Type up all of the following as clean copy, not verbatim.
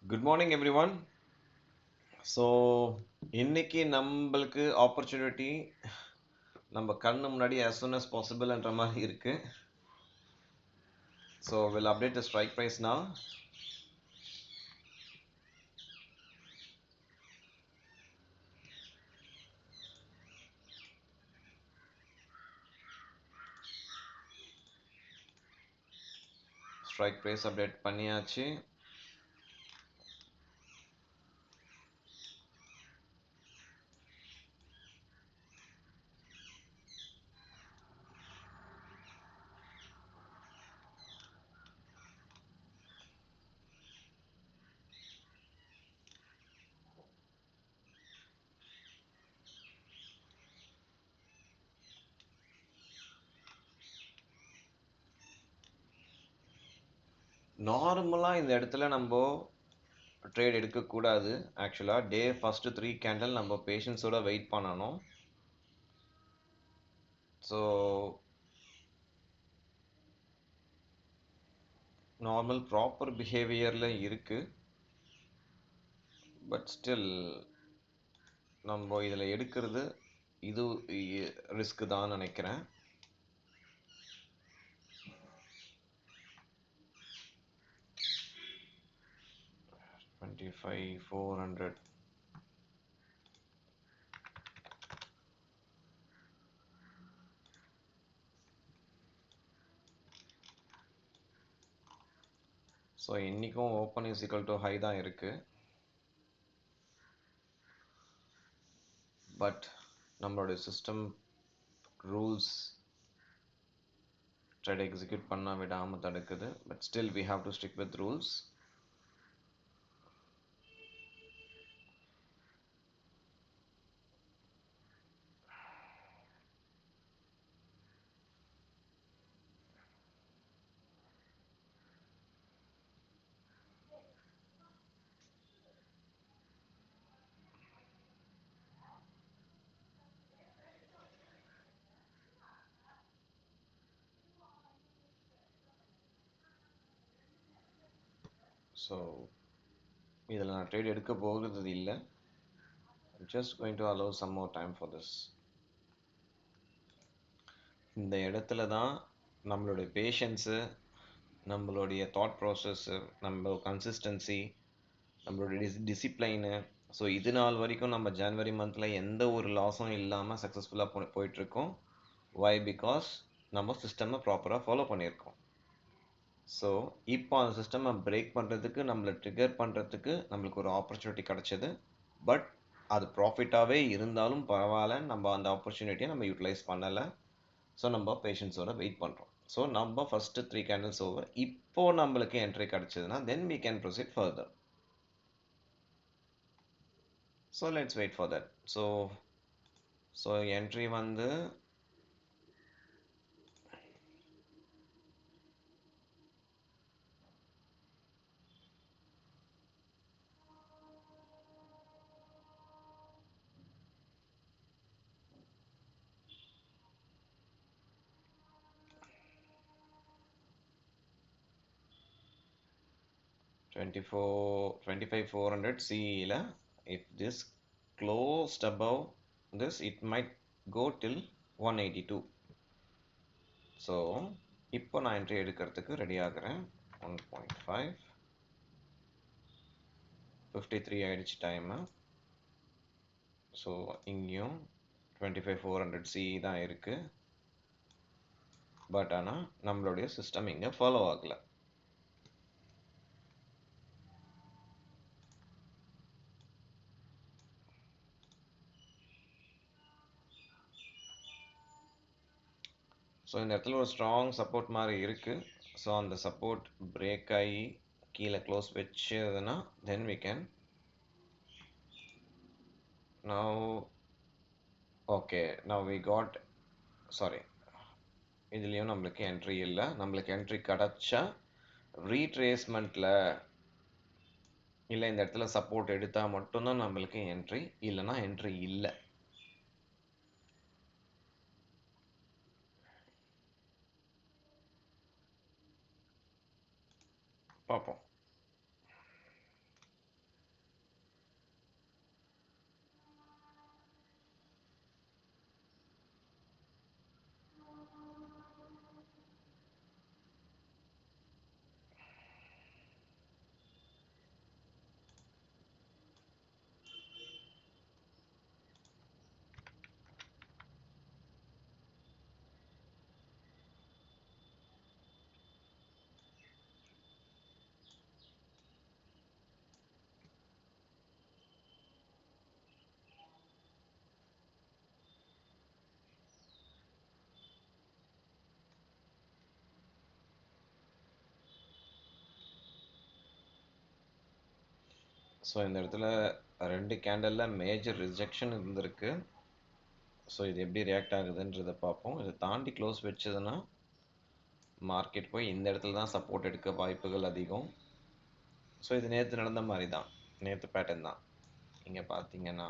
Good morning, everyone. So இன்னைக்கு நம்மளுக்கு opportunity நம்ம கண்ணு முன்னாடி as soon as possibleன்ற மாதிரி இருக்கு. So we'll update the strike price now. Strike price update பண்ணியாச்சு. நார்மலாக இந்த இடத்துல நம்ம ட்ரேட் எடுக்கக்கூடாது. ஆக்சுவலாக டே ஃபஸ்ட்டு 3 கேண்டில் நம்ம பேஷன்ஸோட வெயிட் பண்ணணும். ஸோ நார்மல் ப்ராப்பர் பிஹேவியரில் இருக்கு. பட் ஸ்டில் நம்ம இதில் எடுக்கிறது இது ரிஸ்க் தான் நினைக்கிறேன். $25,400. ஸோ இன்றைக்கும் open is equal to high தான் இருக்குது. பட் நம்மளுடைய சிஸ்டம் ரூல்ஸ் ட்ரேட் எக்ஸிக்யூட் பண்ண விடாமல் தடுக்குது. But still we have to stick with rules. So இதில் நான் ட்ரேட் எடுக்க போகிறது இல்லை. Just going to allow some more time for this. இந்த இடத்துல தான் நம்மளுடைய பேஷன்ஸு, நம்மளுடைய தாட் ப்ராசஸ்ஸு, நம்ம கன்சிஸ்டன்சி, நம்மளுடைய டிசிப்ளைனு, ஸோ இது நாள் வரைக்கும் நம்ம ஜனவரி மந்தில் எந்த ஒரு லாஸும் இல்லாமல் சக்ஸஸ்ஃபுல்லாக போயிட்டுருக்கோம். வை? பிகாஸ் நம்ம சிஸ்டமை ப்ராப்பராக ஃபாலோ பண்ணியிருக்கோம். ஸோ இப்போ அந்த சிஸ்டமை பிரேக் பண்ணுறதுக்கு, நம்மளை ட்ரிகர் பண்ணுறதுக்கு நம்மளுக்கு ஒரு ஆப்பர்ச்சுனிட்டி கிடச்சிது. பட் அது ப்ராஃபிட்டாகவே இருந்தாலும் பரவாயில்ல, நம்ம அந்த ஆப்பர்ச்சுனிட்டியை நம்ம யூட்டிலைஸ் பண்ணலை. ஸோ நம்ம பேஷன்ஸோட வெயிட் பண்ணுறோம். ஸோ நம்ம ஃபஸ்ட்டு 3 கேண்டில்ஸ் ஓவர். இப்போது நம்மளுக்கு என்ட்ரி கிடச்சிதுன்னா தென் we can proceed further. So let's wait for that. So entry வந்து $25,400 CEல. If this closed above this, it might go till 182. So இப்போ நான் என்ட்ரி எடுக்கிறதுக்கு ரெடி ஆகிறேன். 1.5 53 ஆயிடுச்சு டைமு. ஸோ இங்கேயும் 25,400 CE தான் இருக்குது. பட் ஆனால் நம்மளுடைய சிஸ்டம் இங்கே ஃபாலோ ஆகலை. ஸோ இந்த இடத்துல ஒரு ஸ்ட்ராங் சப்போர்ட் மாதிரி இருக்குது. ஸோ அந்த சப்போர்ட் பிரேக் ஆகி கீழே க்ளோஸ் வச்சதுன்னா then we can now now we got sorry, இதுலேயும் நம்மளுக்கு என்ட்ரி இல்லை. நம்மளுக்கு என்ட்ரி கிடச்சா ரீட்ரேஸ்மெண்ட்டில் இல்லை இந்த இடத்துல சப்போர்ட் எடுத்தால் மட்டும்தான் நம்மளுக்கு என்ட்ரி, இல்லைன்னா என்ட்ரி இல்லை. பார்ப்போம். ஸோ இந்த இடத்துல 2 கேண்டல்ல மேஜர் ரிஜெக்ஷன் இருந்திருக்கு. ஸோ இது எப்படி ரியாக்ட் ஆகுதுன்றத பார்ப்போம். இதை தாண்டி க்ளோஸ் வச்சதுன்னா மார்க்கெட் போய் இந்த இடத்துல தான் சப்போர்ட் எடுக்க வாய்ப்புகள் அதிகம். ஸோ இது நேற்று நடந்த மாதிரி தான், நேற்று பேட்டர்ன் தான். இங்கே பார்த்தீங்கன்னா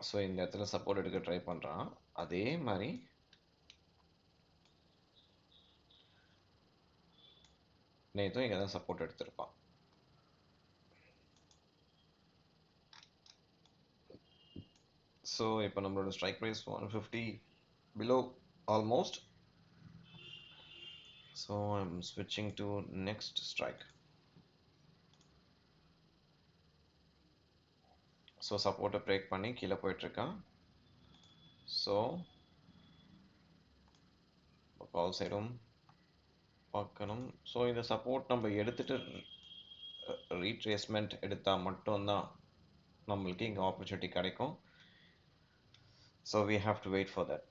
ஸோ இந்த இடத்துல சப்போர்ட் எடுக்க ட்ரை பண்ணுறான். அதே மாதிரி நேற்றும் இங்கே தான் சப்போர்ட் எடுத்திருப்பான். ஸோ இப்போ நம்மளோட strike price 150 below almost. So I'm switching to next strike. So சப்போர்ட்டை பிரேக் பண்ணி கீழே போயிட்டுருக்கான். ஸோ கால் சைடும் பார்க்கணும். ஸோ இந்த சப்போர்ட் நம்ம எடுத்துகிட்டு ரீட்ரேஸ்மெண்ட் எடுத்தால் மட்டும்தான் நம்மளுக்கு இங்கே ஆப்பர்ச்சுனிட்டி கிடைக்கும். So we have to wait for that.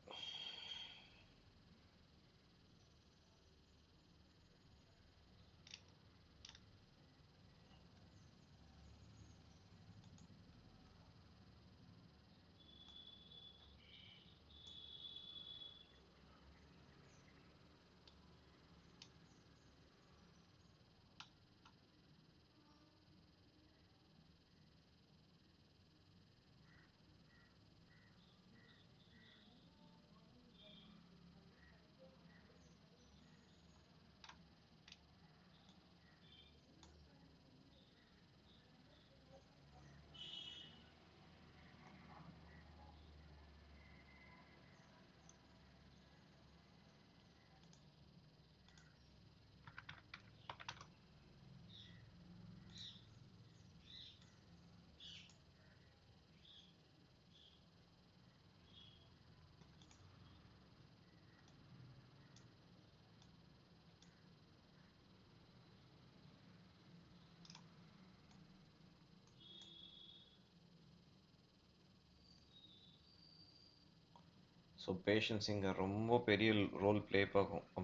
So patience இங்கே ரொம்ப பெரிய ரோல் ப்ளே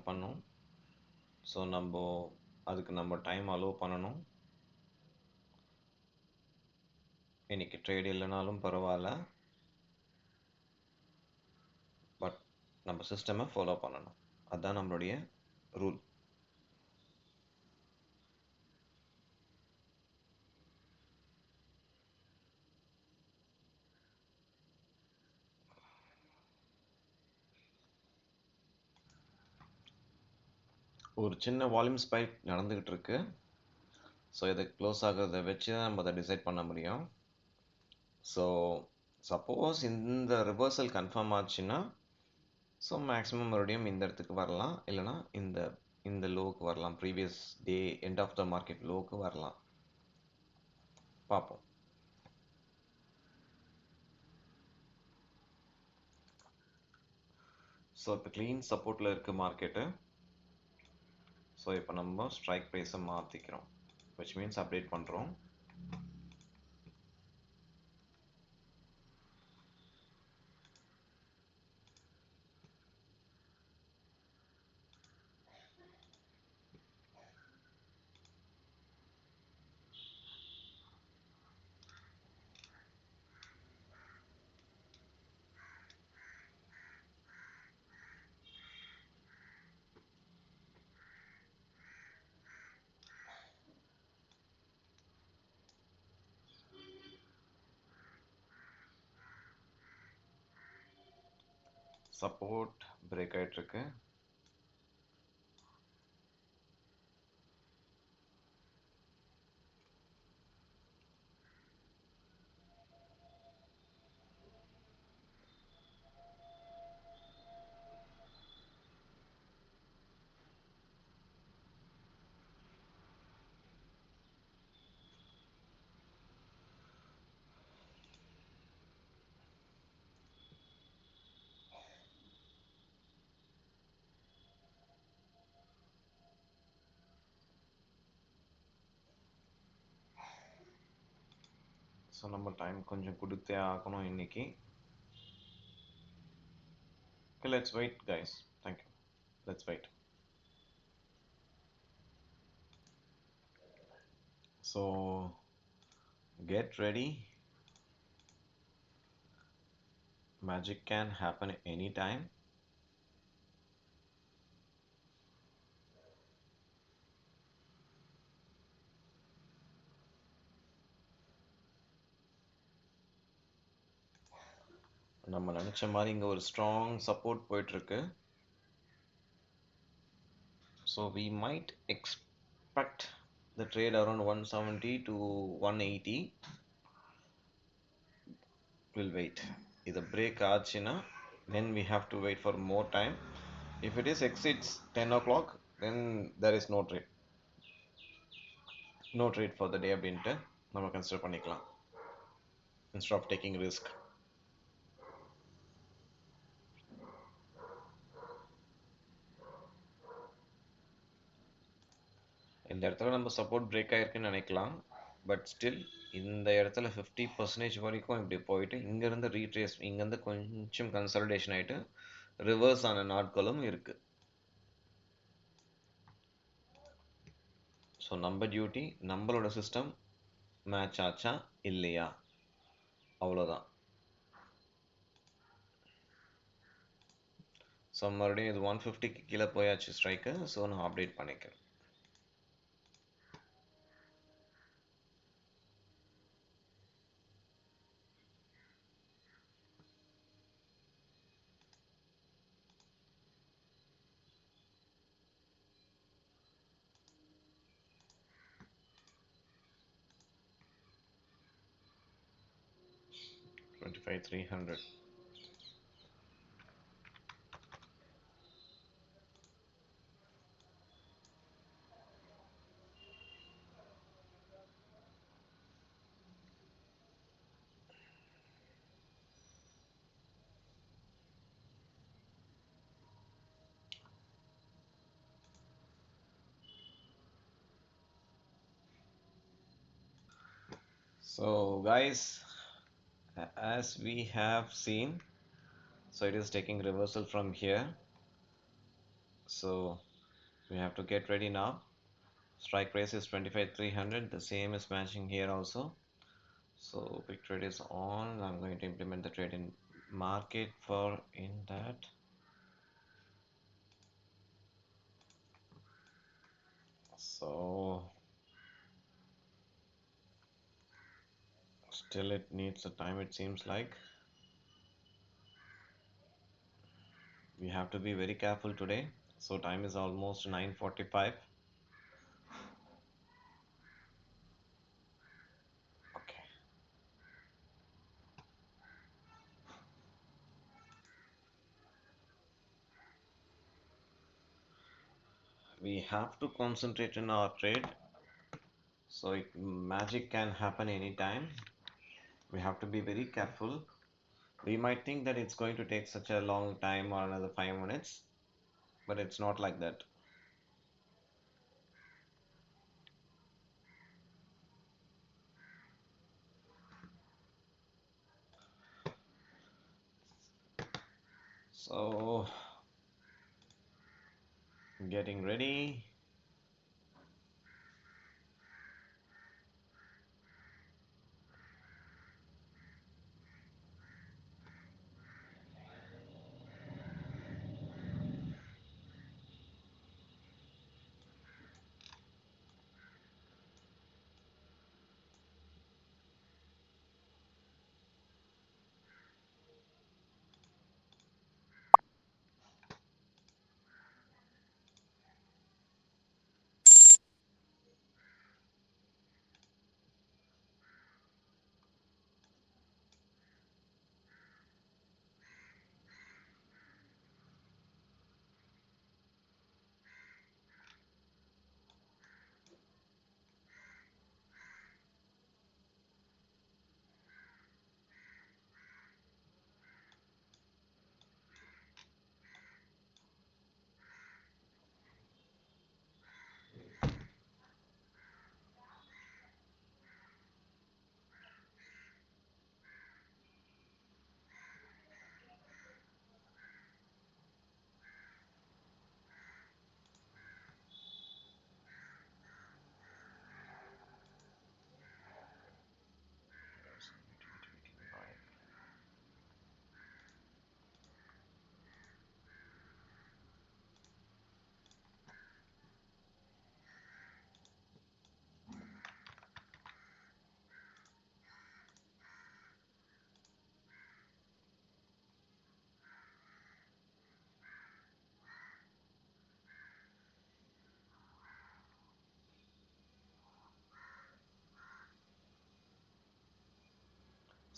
பண்ணும். ஸோ அதுக்கு நம்ம டைம் அலோவ் பண்ணணும். இன்னைக்கு ட்ரேட் இல்லைனாலும் பரவாயில்ல, பட் நம்ம சிஸ்டமை ஃபாலோ பண்ணணும். அதுதான் நம்மளுடைய ரூல். ஒரு சின்ன வால்யூம் ஸ்பைக் நடந்துக்கிட்டு இருக்கு. ஸோ இதை க்ளோஸ் ஆகிறத வச்சு தான் நம்ம அதை டிசைட் பண்ண முடியும். ஸோ சப்போஸ் இந்த ரிவர்சல் கன்ஃபார்ம் ஆச்சுன்னா ஸோ மேக்ஸிமம் மறுபடியும் இந்த இடத்துக்கு வரலாம், இல்லைனா இந்த இந்த லோவுக்கு வரலாம், previous day end of the market லோவுக்கு வரலாம். பார்ப்போம். ஸோ இப்போ க்ளீன் சப்போர்ட்டில் இருக்குது மார்க்கெட்டு. ஸோ இப்போ நம்ம ஸ்ட்ரைக் ப்ரைஸை மாற்றிக்கிறோம், which மீன்ஸ் அப்டேட் பண்ணுறோம். சப்போர்ட் பிரேக் ஆகிட்டுருக்கு. ஸோ நம்ம டைம் கொஞ்சம் கொடுத்தே ஆகணும் இன்னைக்கு. Okay, let's wait, guys. Thank you. Let's wait. So get ready. Magic can happen anytime. நம்ம நினைச்ச மாதிரி இங்க ஒரு ஸ்ட்ராங் சப்போர்ட் போயிட்டு இருக்கு. So we might expect the trade around 170 to 180. We'll wait. If the break ஆச்சுன்னா then we have to wait for more time. If it is exits 10 o'clock, then there is no trade. No trade for the day அப்படின்ட்டு நம்ம consider பண்ணிக்கலாம் instead of taking risk. இந்த இடத்துல நம்ம support break ஆயிருக்குன்னு நினைக்கலாம். But still இந்த இடத்துல 50% வரைக்கும் இப்படி போயிட்டு இங்கேருந்து ரீட்ரேஸ் இங்கேருந்து கொஞ்சம் கன்சல்டேஷன் ஆகிட்டு ரிவர்ஸ் ஆன நாட்களும் இருக்கு. ஸோ நம்ம டியூட்டி நம்மளோட சிஸ்டம் மேட்ச் ஆச்சா இல்லையா அவ்வளோதான். ஸோ மறுபடியும் இது 150க்கு கீழே போயாச்சு ஸ்ட்ரைக்கு. ஸோ நான் அப்டேட் பண்ணிக்கிறேன். $25,300. So guys, as we have seen, so it is taking reversal from here. So we have to get ready now. Strike price is 25,300. The same is matching here also. So big trade is on. I'm going to implement the trade in market for in that. So still it needs a time, it seems like. We have to be very careful today. So time is almost 9:45. Okay. We have to concentrate in our trade. So magic can happen anytime. We have to be very careful. We might think that it's going to take such a long time or another 5 minutes, but it's not like that. So getting ready.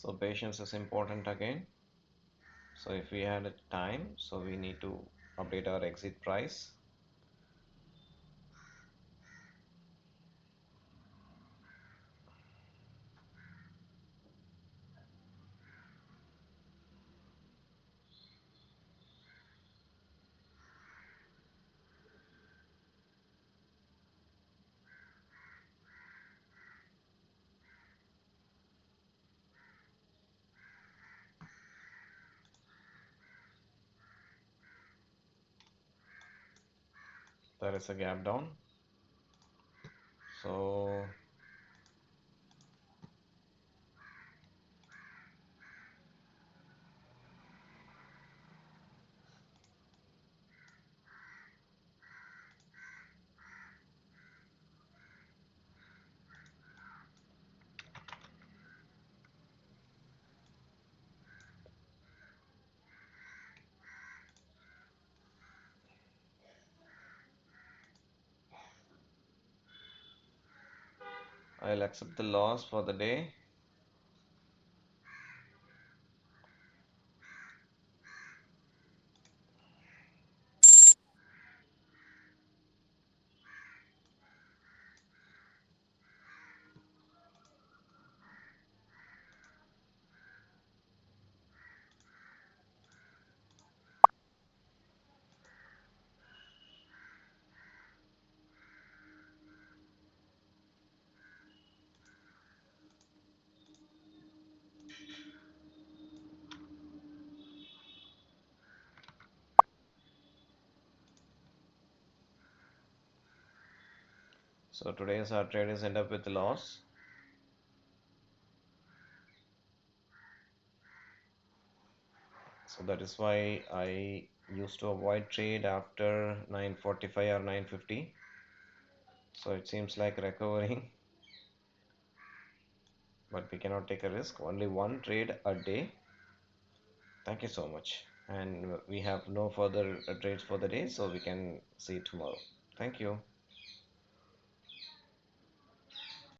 So patience is important again. So if we had a time, so we need to update our exit price. There is a gap down. So I'll accept the loss for the day. So today's our traders end up with a loss. So that is why I used to avoid trade after 9:45 or 9:50. So it seems like recovering, but we cannot take a risk. Only one trade a day. Thank you so much. And we have no further trades for the day, so we can see tomorrow. Thank you.